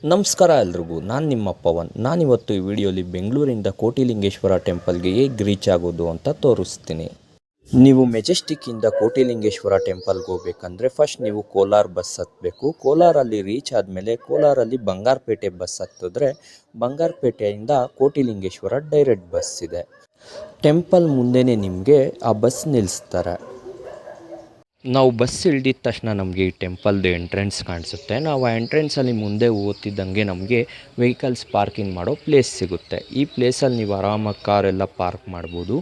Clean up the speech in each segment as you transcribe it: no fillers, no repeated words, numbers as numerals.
ನಮಸ್ಕಾರ ಎಲ್ರಿಗೂ, ನಾನು ನಿಮ್ಮ ಪವನ್. ನಾನಿವತ್ತು ಈ ವಿಡಿಯೋಲಿ ಬೆಂಗಳೂರಿಂದ ಕೋಟಿಲಿಂಗೇಶ್ವರ ಟೆಂಪಲ್ಗೆ ಹೇಗೆ ರೀಚ್ ಆಗೋದು ಅಂತ ತೋರಿಸ್ತೀನಿ. ನೀವು ಮೆಜೆಸ್ಟಿಕ್ಕಿಂದ ಕೋಟಿಲಿಂಗೇಶ್ವರ ಟೆಂಪಲ್ಗೆ ಹೋಗ್ಬೇಕಂದ್ರೆ ಫಸ್ಟ್ ನೀವು ಕೋಲಾರ ಬಸ್ ಹತ್ತಬೇಕು. ಕೋಲಾರಲ್ಲಿ ರೀಚ್ ಆದಮೇಲೆ ಕೋಲಾರಲ್ಲಿ ಬಂಗಾರಪೇಟೆ ಬಸ್ ಹತ್ತಿದ್ರೆ ಬಂಗಾರಪೇಟೆಯಿಂದ ಕೋಟಿಲಿಂಗೇಶ್ವರ ಡೈರೆಕ್ಟ್ ಬಸ್ ಇದೆ. ಟೆಂಪಲ್ ಮುಂದೆನೇ ನಿಮಗೆ ಆ ಬಸ್ ನಿಲ್ಲಿಸ್ತಾರೆ. ನಾವು ಬಸ್ ಇಳಿದಿದ ತಕ್ಷಣ ನಮಗೆ ಈ ಟೆಂಪಲ್ದು ಎಂಟ್ರೆನ್ಸ್ ಕಾಣಿಸುತ್ತೆ. ನಾವು ಆ ಎಂಟ್ರೆನ್ಸಲ್ಲಿ ಮುಂದೆ ಓದ್ತಿದ್ದಂಗೆ ನಮಗೆ ವೆಹಿಕಲ್ಸ್ ಪಾರ್ಕಿಂಗ್ ಮಾಡೋ ಪ್ಲೇಸ್ ಸಿಗುತ್ತೆ. ಈ ಪ್ಲೇಸಲ್ಲಿ ನೀವು ಆರಾಮಾಗಿ ಕಾರೆಲ್ಲ ಪಾರ್ಕ್ ಮಾಡ್ಬೋದು.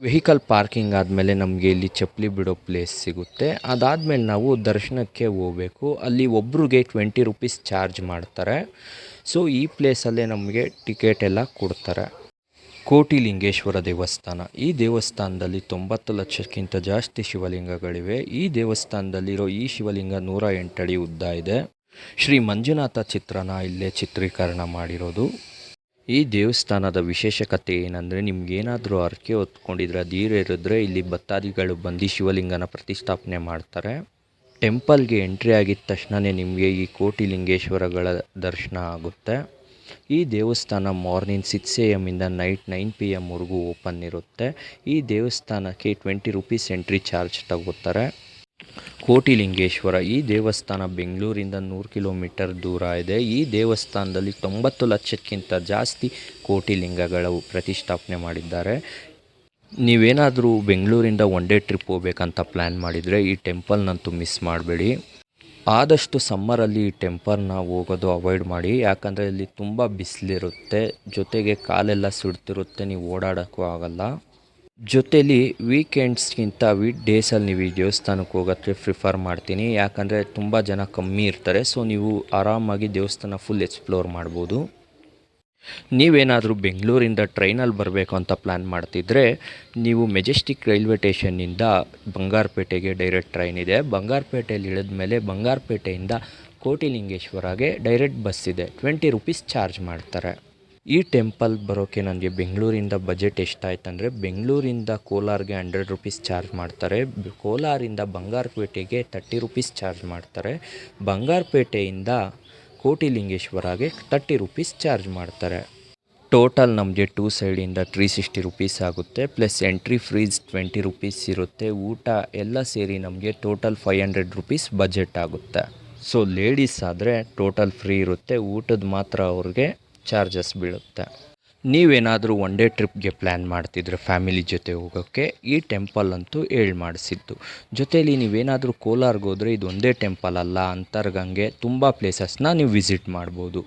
ವೆಹಿಕಲ್ ಪಾರ್ಕಿಂಗ್ ಆದಮೇಲೆ ನಮಗೆ ಇಲ್ಲಿ ಚಪ್ಪಲಿ ಬಿಡೋ ಪ್ಲೇಸ್ ಸಿಗುತ್ತೆ. ಅದಾದಮೇಲೆ ನಾವು ದರ್ಶನಕ್ಕೆ ಹೋಗಬೇಕು. ಅಲ್ಲಿ ಒಬ್ರಿಗೆ 20 ರೂಪೀಸ್ ಚಾರ್ಜ್ ಮಾಡ್ತಾರೆ. ಸೊ ಈ ಪ್ಲೇಸಲ್ಲೇ ನಮಗೆ ಟಿಕೆಟ್ ಎಲ್ಲ ಕೊಡ್ತಾರೆ. ಕೋಟಿಲಿಂಗೇಶ್ವರ ದೇವಸ್ಥಾನ. ಈ ದೇವಸ್ಥಾನದಲ್ಲಿ 90 ಲಕ್ಷಕ್ಕಿಂತ ಜಾಸ್ತಿ ಶಿವಲಿಂಗಗಳಿವೆ. ಈ ದೇವಸ್ಥಾನದಲ್ಲಿರೋ ಈ ಶಿವಲಿಂಗ 108 ಅಡಿ ಉದ್ದ ಇದೆ. ಶ್ರೀ ಮಂಜುನಾಥ ಚಿತ್ರನ ಇಲ್ಲೇ ಚಿತ್ರೀಕರಣ ಮಾಡಿರೋದು. ಈ ದೇವಸ್ಥಾನದ ವಿಶೇಷತೆ ಏನಂದರೆ, ನಿಮ್ಗೇನಾದರೂ ಹರಕೆ ಹೊತ್ಕೊಂಡಿದ್ರೆ ಅದು ಈಡೇರಿದ್ರೆ ಇಲ್ಲಿ ಭಕ್ತಾದಿಗಳು ಬಂದು ಶಿವಲಿಂಗನ ಪ್ರತಿಷ್ಠಾಪನೆ ಮಾಡ್ತಾರೆ. ಟೆಂಪಲ್ಗೆ ಎಂಟ್ರಿ ಆಗಿದ ತಕ್ಷಣವೇ ನಿಮಗೆ ಈ ಕೋಟಿಲಿಂಗೇಶ್ವರಗಳ ದರ್ಶನ ಆಗುತ್ತೆ. ಈ ದೇವಸ್ಥಾನ ಮಾರ್ನಿಂಗ್ 6 AM ಇಂದ ನೈಟ್ 9 PM ವರೆಗೂ ಓಪನ್ ಇರುತ್ತೆ. ಈ ದೇವಸ್ಥಾನಕ್ಕೆ 20 ರೂಪೀಸ್ ಎಂಟ್ರಿ ಚಾರ್ಜ್ ತಗೋತಾರೆ. ಕೋಟಿಲಿಂಗೇಶ್ವರ ಈ ದೇವಸ್ಥಾನ ಬೆಂಗಳೂರಿಂದ 100 ಕಿಲೋಮೀಟರ್ ದೂರ ಇದೆ. ಈ ದೇವಸ್ಥಾನದಲ್ಲಿ 90 ಲಕ್ಷಕ್ಕಿಂತ ಜಾಸ್ತಿ ಕೋಟಿಲಿಂಗಗಳು ಪ್ರತಿಷ್ಠಾಪನೆ ಮಾಡಿದ್ದಾರೆ. ನೀವೇನಾದರೂ ಬೆಂಗಳೂರಿಂದ ಒನ್ ಡೇ ಟ್ರಿಪ್ ಹೋಗ್ಬೇಕಂತ ಪ್ಲ್ಯಾನ್ ಮಾಡಿದರೆ ಈ ಟೆಂಪಲ್ನಂತೂ ಮಿಸ್ ಮಾಡಬೇಡಿ. ಆದಷ್ಟು ಸಮ್ಮರಲ್ಲಿ ಈ ಟೆಂಪಲ್ನ ಹೋಗೋದು ಅವಾಯ್ಡ್ ಮಾಡಿ, ಯಾಕಂದರೆ ಇಲ್ಲಿ ತುಂಬ ಬಿಸಿಲಿರುತ್ತೆ, ಜೊತೆಗೆ ಕಾಲೆಲ್ಲ ಸುಡ್ತಿರುತ್ತೆ, ನೀವು ಓಡಾಡೋಕ್ಕೂ ಆಗೋಲ್ಲ. ಜೊತೇಲಿ ವೀಕೆಂಡ್ಸ್ಗಿಂತ ವೀಕ್ ಡೇಸಲ್ಲಿ ನೀವು ಈ ದೇವಸ್ಥಾನಕ್ಕೆ ಹೋಗೋಕ್ಕೆ ಪ್ರಿಫರ್ ಮಾಡ್ತೀನಿ, ಯಾಕಂದರೆ ತುಂಬ ಜನ ಕಮ್ಮಿ ಇರ್ತಾರೆ. ಸೊ ನೀವು ಆರಾಮಾಗಿ ದೇವಸ್ಥಾನ ಫುಲ್ ಎಕ್ಸ್ಪ್ಲೋರ್ ಮಾಡ್ಬೋದು. ನೀವೇನಾದರೂ ಬೆಂಗಳೂರಿಂದ ಟ್ರೈನಲ್ಲಿ ಬರಬೇಕು ಅಂತ ಪ್ಲ್ಯಾನ್ ಮಾಡ್ತಿದ್ರೆ ನೀವು ಮೆಜೆಸ್ಟಿಕ್ ರೈಲ್ವೆ ಸ್ಟೇಷನ್ನಿಂದ ಬಂಗಾರಪೇಟೆಗೆ ಡೈರೆಕ್ಟ್ ಟ್ರೈನ್ ಇದೆ. ಬಂಗಾರಪೇಟೆಯಲ್ಲಿ ಇಳಿದ ಮೇಲೆ ಬಂಗಾರಪೇಟೆಯಿಂದ ಕೋಟಿಲಿಂಗೇಶ್ವರಗೆ ಡೈರೆಕ್ಟ್ ಬಸ್ ಇದೆ. 20 ರೂಪೀಸ್ ಚಾರ್ಜ್ ಮಾಡ್ತಾರೆ. ಈ ಟೆಂಪಲ್ ಬರೋಕ್ಕೆ ನನಗೆ ಬೆಂಗಳೂರಿಂದ ಬಜೆಟ್ ಎಷ್ಟಾಯ್ತಂದರೆ, ಬೆಂಗಳೂರಿಂದ ಕೋಲಾರ್ಗೆ 100 ರೂಪೀಸ್ ಚಾರ್ಜ್ ಮಾಡ್ತಾರೆ, ಕೋಲಾರಿಂದ ಬಂಗಾರಪೇಟೆಗೆ 30 ರೂಪೀಸ್ ಚಾರ್ಜ್ ಮಾಡ್ತಾರೆ, ಬಂಗಾರಪೇಟೆಯಿಂದ ಕೋಟಿಲಿಂಗೇಶ್ವರಗೆ 30 ರೂಪೀಸ್ ಚಾರ್ಜ್ ಮಾಡ್ತಾರೆ. ಟೋಟಲ್ ನಮಗೆ 2 ಸೈಡಿಂದ 360 ರೂಪೀಸ್ ಆಗುತ್ತೆ. ಪ್ಲಸ್ ಎಂಟ್ರಿ ಫೀಸ್ 20 ರೂಪೀಸ್ ಇರುತ್ತೆ. ಊಟ ಎಲ್ಲ ಸೇರಿ ನಮಗೆ ಟೋಟಲ್ 500 ರೂಪೀಸ್ ಬಜೆಟ್ ಆಗುತ್ತೆ. ಸೊ ಲೇಡೀಸ್ ಆದರೆ ಟೋಟಲ್ ಫ್ರೀ ಇರುತ್ತೆ, ಊಟದ ಮಾತ್ರ ಅವ್ರಿಗೆ ಚಾರ್ಜಸ್ ಬೀಳುತ್ತೆ. ನೀವೇನಾದರೂ ಒನ್ ಡೇ ಟ್ರಿಪ್ಗೆ ಪ್ಲ್ಯಾನ್ ಮಾಡ್ತಿದ್ರೆ ಫ್ಯಾಮಿಲಿ ಜೊತೆ ಹೋಗೋಕ್ಕೆ ಈ ಟೆಂಪಲ್ ಅಂತೂ ಮಾಡಿಸಿದ್ದು. ಜೊತೆಯಲ್ಲಿ ನೀವೇನಾದರೂ ಕೋಲಾರ್ಗೆ ಹೋದರೆ ಇದು ಒಂದೇ ಟೆಂಪಲ್ ಅಲ್ಲ, ಅಂತರ್ಗಂಗೆ ತುಂಬ ಪ್ಲೇಸಸ್ನ ನೀವು ವಿಸಿಟ್ ಮಾಡ್ಬೋದು,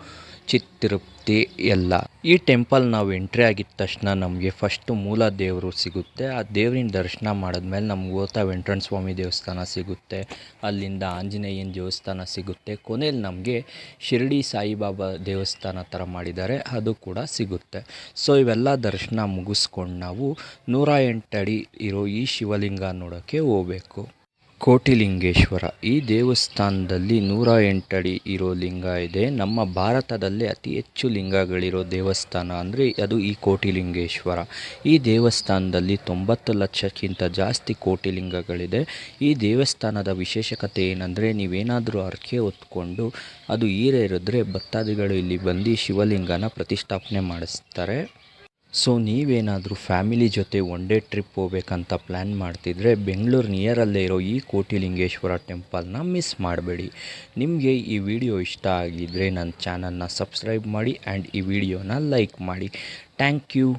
ತಿರುಪತಿ ಎಲ್ಲ. ಈ ಟೆಂಪಲ್ ನಾವು ಎಂಟ್ರಿ ಆಗಿದ ತಕ್ಷಣ ನಮಗೆ ಫಸ್ಟು ಮೂಲ ದೇವರು ಸಿಗುತ್ತೆ. ಆ ದೇವ್ರಿನ ದರ್ಶನ ಮಾಡಿದ್ಮೇಲೆ ನಮ್ಗೆ ಓತಾ ವೆಂಕಟರಮಣ ಸ್ವಾಮಿ ದೇವಸ್ಥಾನ ಸಿಗುತ್ತೆ, ಅಲ್ಲಿಂದ ಆಂಜನೇಯನ ದೇವಸ್ಥಾನ ಸಿಗುತ್ತೆ, ಕೊನೆಯಲ್ಲಿ ನಮಗೆ ಶಿರಡಿ ಸಾಯಿಬಾಬಾ ದೇವಸ್ಥಾನ ಥರ ಮಾಡಿದ್ದಾರೆ, ಅದು ಕೂಡ ಸಿಗುತ್ತೆ. ಸೊ ಇವೆಲ್ಲ ದರ್ಶನ ಮುಗಿಸ್ಕೊಂಡು ನಾವು 108 ಅಡಿ ಇರೋ ಈ ಶಿವಲಿಂಗ ನೋಡೋಕ್ಕೆ ಹೋಗಬೇಕು. ಕೋಟಿಲಿಂಗೇಶ್ವರ ಈ ದೇವಸ್ಥಾನದಲ್ಲಿ 108 ಅಡಿ ಇರೋ ಲಿಂಗ ಇದೆ. ನಮ್ಮ ಭಾರತದಲ್ಲೇ ಅತಿ ಹೆಚ್ಚು ಲಿಂಗಗಳಿರೋ ದೇವಸ್ಥಾನ ಅಂದರೆ ಅದು ಈ ಕೋಟಿಲಿಂಗೇಶ್ವರ. ಈ ದೇವಸ್ಥಾನದಲ್ಲಿ 90 ಲಕ್ಷಕ್ಕಿಂತ ಜಾಸ್ತಿ ಕೋಟಿಲಿಂಗಗಳಿದೆ. ಈ ದೇವಸ್ಥಾನದ ವಿಶೇಷತೆ ಏನಂದರೆ, ನೀವೇನಾದರೂ ಹರಕೆ ಹೊತ್ಕೊಂಡು ಅದು ಈಡೇರಿದ್ರೆ ಭಕ್ತಾದಿಗಳು ಇಲ್ಲಿ ಬಂದು ಶಿವಲಿಂಗನ ಪ್ರತಿಷ್ಠಾಪನೆ ಮಾಡಿಸ್ತಾರೆ. ಸೊ ನೀವೇನಾದರೂ ಫ್ಯಾಮಿಲಿ ಜೊತೆ ಒನ್ ಡೇ ಟ್ರಿಪ್ ಹೋಗ್ಬೇಕಂತ ಪ್ಲ್ಯಾನ್ ಮಾಡ್ತಿದ್ರೆ ಬೆಂಗಳೂರು ನಿಯರಲ್ಲೇ ಇರೋ ಈ ಕೋಟಿಲಿಂಗೇಶ್ವರ ಟೆಂಪಲ್ನ ಮಿಸ್ ಮಾಡಬೇಡಿ. ನಿಮಗೆ ಈ ವಿಡಿಯೋ ಇಷ್ಟ ಆಗಿದ್ದರೆ ನನ್ನ ಚಾನಲ್ನ ಸಬ್ಸ್ಕ್ರೈಬ್ ಮಾಡಿ ಆ್ಯಂಡ್ ಈ ವಿಡಿಯೋನ ಲೈಕ್ ಮಾಡಿ. Thank you.